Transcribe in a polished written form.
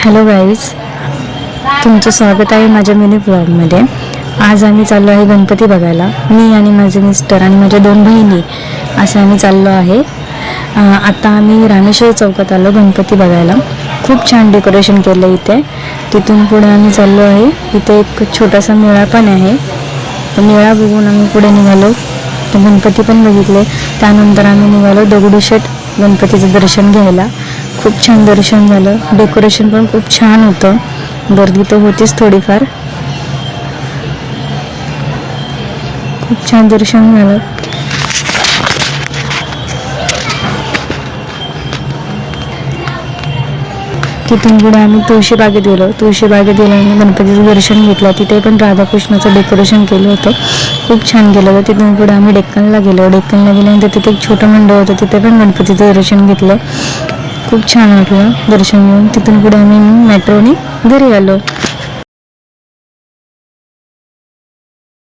Hello guys, तुमचं स्वागत आहे माझ्या मिनी ब्लॉगमध्ये. आज आम्ही चाललो आहे गणपती बघायला. मी आणि माझे मिस्टर आणि माझ्या 2 बहिणी असं आम्ही चाललो आहे. आता आम्ही रामेश्वर चौकात आलो गणपती बघायला. खूप छान डेकोरेशन केलं इथे. तिथून पुढे आम्ही चाललो आहे. इथे एक छोटासा मेळा पण आहे. तो मेळा बघून आम्ही पुढे निघालो. तो गणपती पण बघितले. त्यानंतर आम्ही निघालो दगडूशेठ गणपतीचं दर्शन घ्यायला. खूप छान दर्शन झालं. डेकोरेशन पण खूप छान होतं. गर्दी तर होतीच थोडीफार. खूप छान दर्शन झालं. तिथून पुढे आम्ही तुळशीबागेत गेलो. तुळशीबागेत गेल्याने गणपतीचं दर्शन घेतलं. तिथे पण राधाकृष्णाचं डेकोरेशन केलं होतं. खूप छान गेलं होतं. तिथून पुढे आम्ही डेक्कनला गेलो. डेक्कनला गेल्यानंतर तिथे एक छोटं मंडळ होतं. तिथे पण गणपतीचं दर्शन घेतलं. खूप छान वाटलं दर्शन घेऊन. तिथून पुढे आम्ही मेट्रोने घरी आलो.